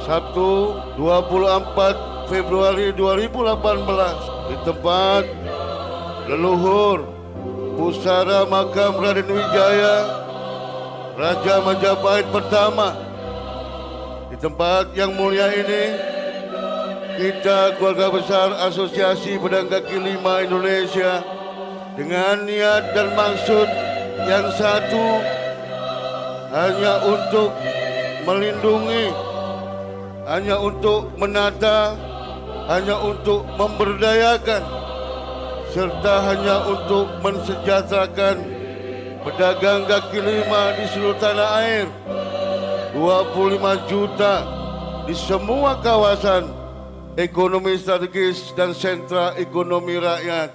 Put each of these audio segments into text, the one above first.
Sabtu 24 Februari 2018 di tempat leluhur Pusara Makam Raden Wijaya Raja Majapahit pertama. Di tempat yang mulia ini, kita keluarga besar Asosiasi Pedagang Kaki Lima Indonesia dengan niat dan maksud yang satu, hanya untuk melindungi, hanya untuk menata, hanya untuk memberdayakan, serta hanya untuk mensejahterakan pedagang kaki lima di seluruh tanah air. 25 juta di semua kawasan ekonomi strategis dan sentra ekonomi rakyat.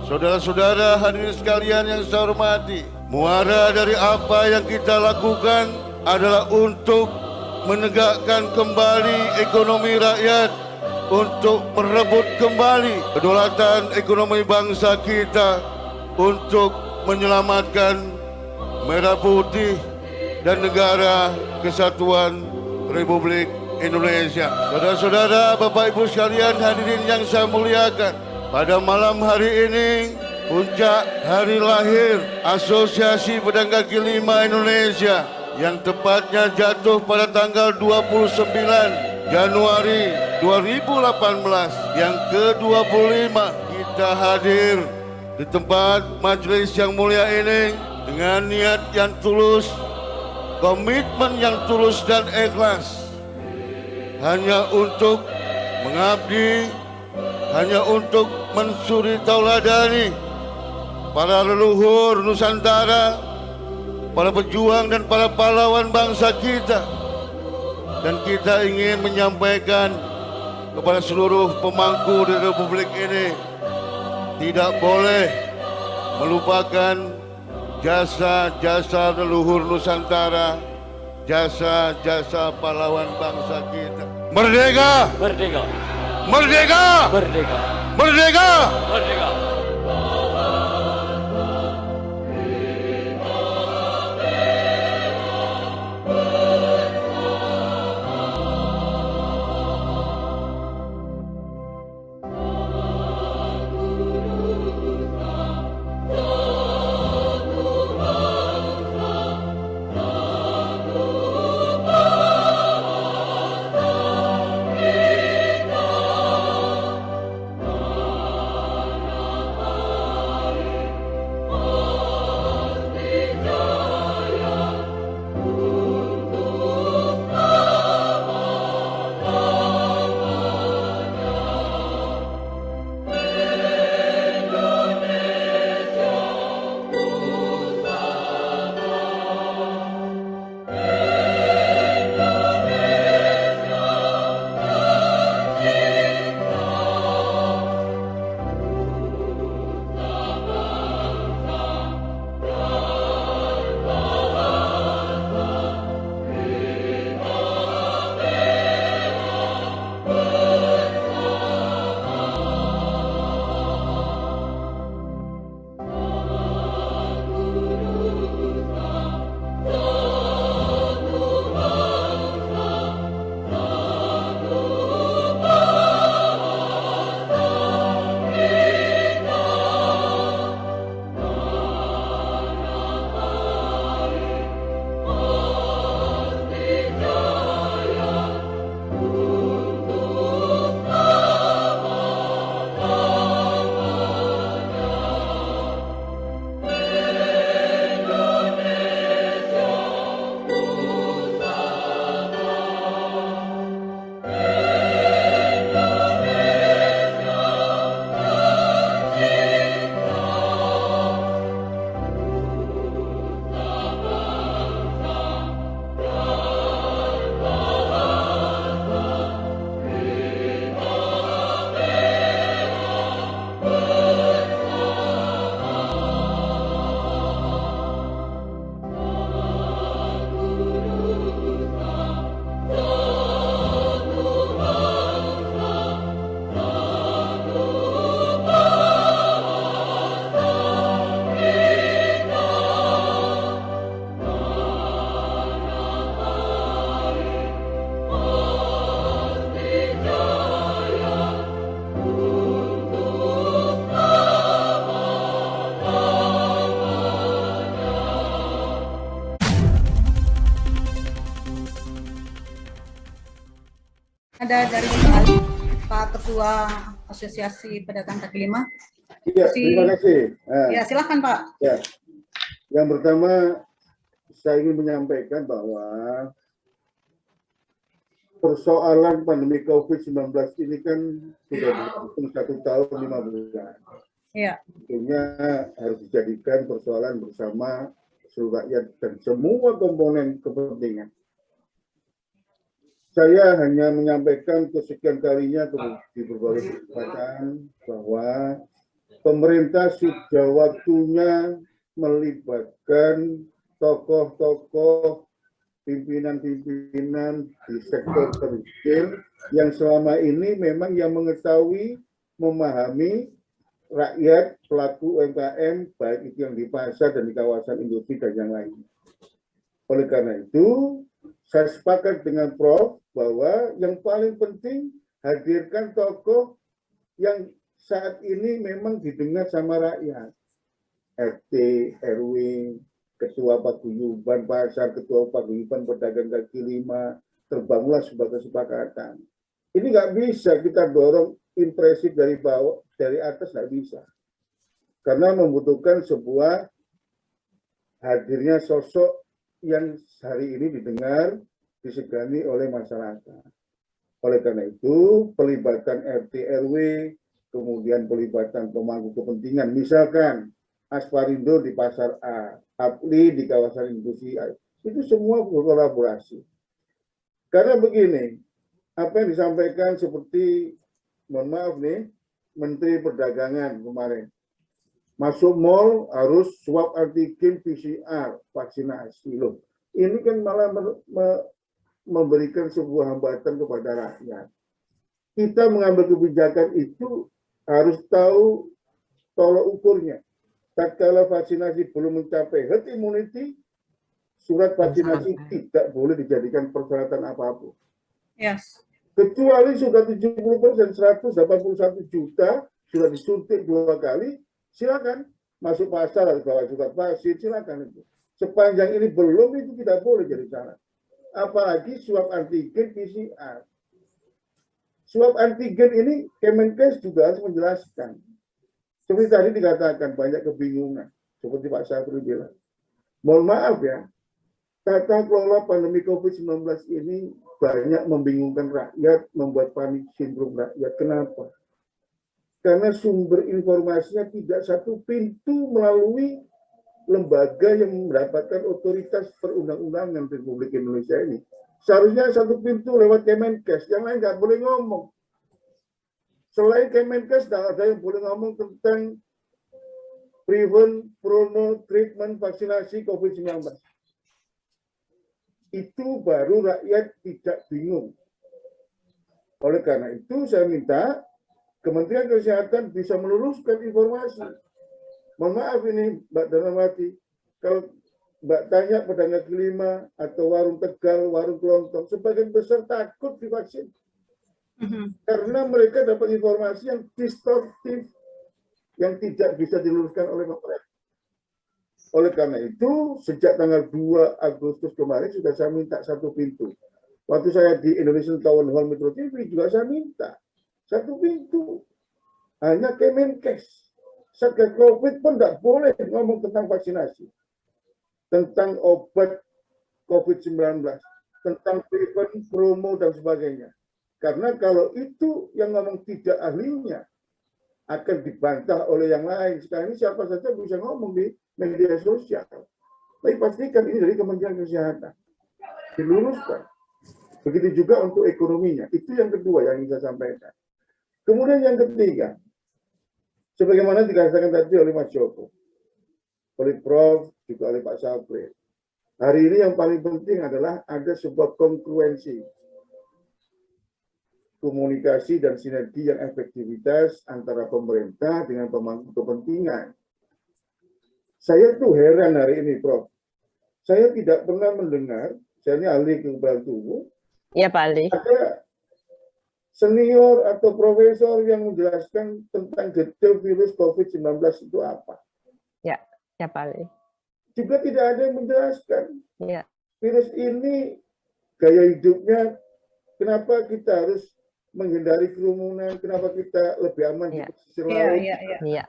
Saudara-saudara hadirin sekalian yang saya hormati, muara dari apa yang kita lakukan adalah untuk menegakkan kembali ekonomi rakyat, untuk merebut kembali kedaulatan ekonomi bangsa kita, untuk menyelamatkan merah putih dan negara kesatuan Republik Indonesia. Saudara-saudara, Bapak Ibu sekalian hadirin yang saya muliakan, pada malam hari ini puncak hari lahir Asosiasi Pedagang Kaki Lima Indonesia yang tepatnya jatuh pada tanggal 29 Januari 2018 yang ke-25. Kita hadir di tempat majelis yang mulia ini dengan niat yang tulus, komitmen yang tulus dan ikhlas, hanya untuk mengabdi, hanya untuk mensuri tauladani para leluhur Nusantara, para pejuang dan para pahlawan bangsa kita. Dan kita ingin menyampaikan kepada seluruh pemangku di Republik ini, tidak boleh melupakan jasa-jasa leluhur Nusantara, jasa-jasa pahlawan bangsa kita. Merdeka! Merdeka! Merdeka! Merdeka! Merdeka! Merdeka! Ada dari Bapak Ali, Pak Ketua Asosiasi Pedagang kaki lima. Iya, terima kasih. Ya, silakan Pak. Ya, yang pertama saya ingin menyampaikan bahwa persoalan pandemi COVID-19 ini kan sudah berlangsung 1 tahun 5 bulan. Ya. Tentunya harus dijadikan persoalan bersama seluruh rakyat dan semua komponen kepentingan. Saya hanya menyampaikan kesekian kalinya di berbagai kesempatan bahwa pemerintah sudah waktunya melibatkan tokoh-tokoh, pimpinan-pimpinan di sektor kecil yang selama ini memang yang mengetahui, memahami rakyat, pelaku UMKM, baik itu yang di pasar dan di kawasan industri dan yang lain. Oleh karena itu, saya sepakat dengan Prof bahwa yang paling penting hadirkan tokoh yang saat ini memang didengar sama rakyat. RT, RW, Ketua Paguyuban Pasar, Ketua Paguyuban Pedagang kaki lima, terbangunlah sebuah kesepakatan. Ini nggak bisa kita dorong impresif dari bawah, dari atas nggak bisa. Karena membutuhkan sebuah hadirnya sosok yang hari ini didengar, disegani oleh masyarakat. Oleh karena itu, pelibatan RT RW, kemudian pelibatan pemangku kepentingan, misalkan Asparindo di pasar A, Apli di kawasan industri A, itu semua berkolaborasi. Karena begini, apa yang disampaikan seperti, mohon maaf nih, Menteri Perdagangan kemarin, masuk mall harus swab antigen PCR vaksinasi. Loh, ini kan malah memberikan sebuah hambatan kepada rakyat. Kita mengambil kebijakan itu harus tahu tolok ukurnya. Tatkala vaksinasi belum mencapai herd immunity, surat vaksinasi tidak boleh dijadikan persyaratan apapun. Yes. Kecuali sudah 70%, 181 juta sudah disuntik 2 kali, silakan masuk pasar atau bawa surat vaksin, silakan itu. Sepanjang ini belum, itu tidak boleh jadi syarat. Apalagi swab antigen PCR. Swab antigen ini Kemenkes juga harus menjelaskan. Seperti tadi dikatakan banyak kebingungan, seperti Pak Syafri bilang. Mohon maaf ya, tata kelola pandemi COVID-19 ini banyak membingungkan rakyat, membuat panik sindrom rakyat. Kenapa? Karena sumber informasinya tidak satu pintu melalui lembaga yang mendapatkan otoritas perundang-undangan Republik Indonesia ini. Seharusnya satu pintu lewat Kemenkes, yang lain nggak boleh ngomong. Selain Kemenkes, tidak ada yang boleh ngomong tentang prevent, promo, treatment, vaksinasi COVID-19. Itu baru rakyat tidak bingung. Oleh karena itu, saya minta Kementerian Kesehatan bisa meluruskan informasi. Mohon maaf ini, Mbak Danawati, kalau Mbak tanya pedagang kaki lima atau warung Tegal, warung Kelontong, sebagian besar takut divaksin. Karena mereka dapat informasi yang distortif, yang tidak bisa diluruskan oleh pemerintah. Oleh karena itu, sejak tanggal 2 Agustus kemarin sudah saya minta satu pintu. Waktu saya di Indonesian Town Hall Metro TV juga saya minta satu pintu. Hanya Kemenkes. Satgas COVID pun tidak boleh ngomong tentang vaksinasi, tentang obat COVID-19, tentang prevent, promo, dan sebagainya. Karena kalau itu yang ngomong tidak ahlinya, akan dibantah oleh yang lain. Sekarang ini siapa saja bisa ngomong di media sosial. Tapi pastikan ini dari Kementerian Kesehatan. Diluruskan. Begitu juga untuk ekonominya. Itu yang kedua yang ingin saya sampaikan. Kemudian yang ketiga, sebagaimana dikatakan tadi oleh Mas Joko, oleh Prof, juga oleh Pak Syafri. Hari ini yang paling penting adalah ada sebuah kongruensi komunikasi dan sinergi yang efektivitas antara pemerintah dengan pemangku kepentingan. Saya tuh heran hari ini, Prof. Saya tidak pernah mendengar, saya ini ahli kekebalan tubuh, ya Pak Ali, ada senior atau profesor yang menjelaskan tentang detail virus COVID-19 itu apa. ya Pak Ali. Juga tidak ada yang menjelaskan. Ya. Virus ini gaya hidupnya Kenapa kita harus menghindari kerumunan? Kenapa kita lebih aman di Iya. pesisir Iya, laut? iya, iya. Iya.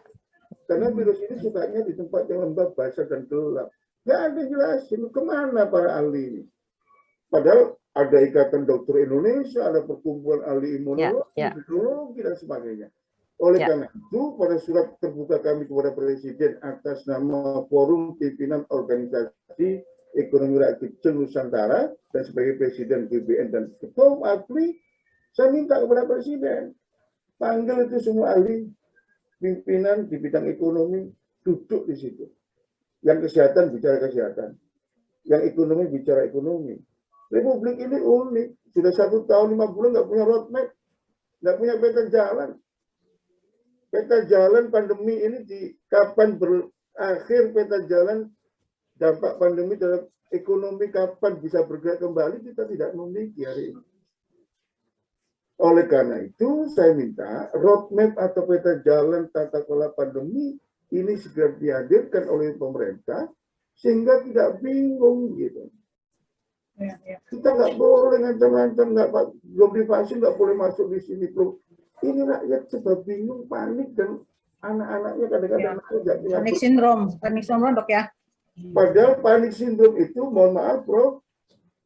Karena virus ini sukanya di tempat yang lembab, basah, dan gelap. Nggak ada yang jelasin kemana para ahli ini. Padahal ada Ikatan Dokter Indonesia, ada perkumpulan ahli imunologi, Ya. virologi, dan sebagainya. Oleh Ya. karena itu, pada surat terbuka kami kepada Presiden atas nama Forum Pimpinan Organisasi Ekonomi Rakyat Nusantara dan sebagai Presiden GBN dan Ketua ahli, saya minta kepada Presiden, panggil itu semua ahli pimpinan di bidang ekonomi duduk di situ. Yang kesehatan bicara kesehatan, yang ekonomi bicara ekonomi. Republik ini unik, sudah 1 tahun 5 bulan nggak punya roadmap, nggak punya peta jalan. Peta jalan pandemi ini di kapan berakhir peta jalan dampak pandemi terhadap ekonomi, kapan bisa bergerak kembali, kita tidak memiliki hari ini. Oleh karena itu, saya minta roadmap atau peta jalan tata kelola pandemi ini segera dihadirkan oleh pemerintah sehingga tidak bingung gitu. Iya, iya. Kita nggak boleh ngancam-ngancam, belum divaksin nggak boleh masuk di sini. Belum. Ini rakyat coba bingung, panik, dan anak-anaknya kadang-kadang nggak punya. Panik sindrom dok ya. Padahal panik sindrom itu, mohon maaf Prof,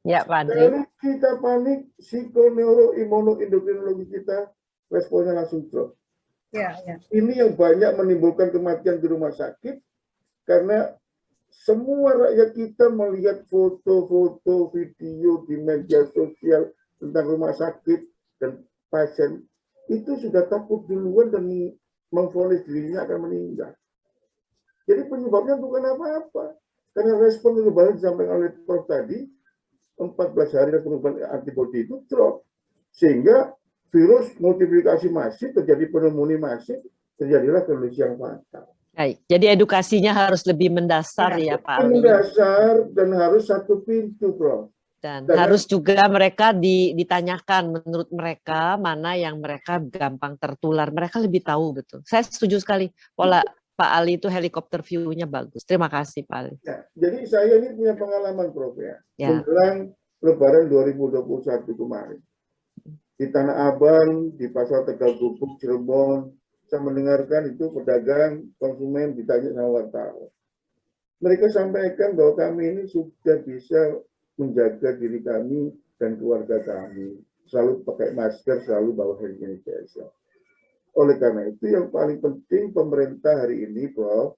Ya, Pak Adri. kalau kita panik, psikoneuroimunoendokrinologi kita responnya langsung drop. Iya, iya. Ini yang banyak menimbulkan kematian di rumah sakit karena semua rakyat kita melihat foto-foto, video di media sosial tentang rumah sakit dan pasien itu sudah takut duluan dan memvonis dirinya akan meninggal. Jadi penyebabnya bukan apa-apa. Karena respon perubahan disampaikan oleh Prof tadi, 14 hari dan perubahan antibodi itu drop. Sehingga virus multiplikasi masif, terjadi pneumonia masif, terjadilah kondisi yang fatal. Baik. Jadi edukasinya harus lebih mendasar ya Pak Ali. Mendasar dan harus satu pintu, Prof. Dan harus juga mereka ditanyakan menurut mereka mana yang mereka gampang tertular. Mereka lebih tahu betul. Saya setuju sekali. Pola Pak Ali itu helikopter view-nya bagus. Terima kasih Pak Ali. Ya, jadi saya ini punya pengalaman, Prof. Ya. Menjelang Lebaran 2021 kemarin. Di Tanah Abang, di Pasar Tegal Gubuk, Cirebon, saya mendengarkan itu pedagang, konsumen ditanya sama wartawan. Mereka sampaikan bahwa kami ini sudah bisa menjaga diri kami dan keluarga kami. Selalu pakai masker, selalu bawa hand sanitizer. Oleh karena itu yang paling penting pemerintah hari ini, Prof,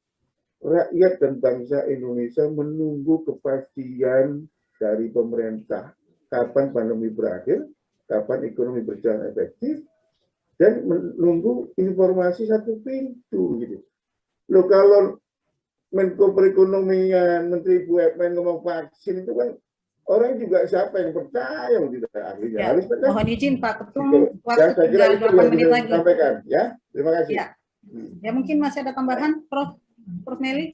rakyat dan bangsa Indonesia menunggu kepastian dari pemerintah. Kapan pandemi berakhir, kapan ekonomi berjalan efektif, dan menunggu informasi satu pintu. Gitu. Loh kalau Menko Perekonomian, Menteri BUMN ngomong vaksin itu kan orang juga siapa yang percaya tidak ahlinya. Ya, harus mohon izin Pak Ketum, gitu. waktu Saya kira tinggal itu 8 yang menit bisa lagi. disampaikan. Ya, terima kasih. Ya. Ya mungkin masih ada tambahan, Prof. Nelly.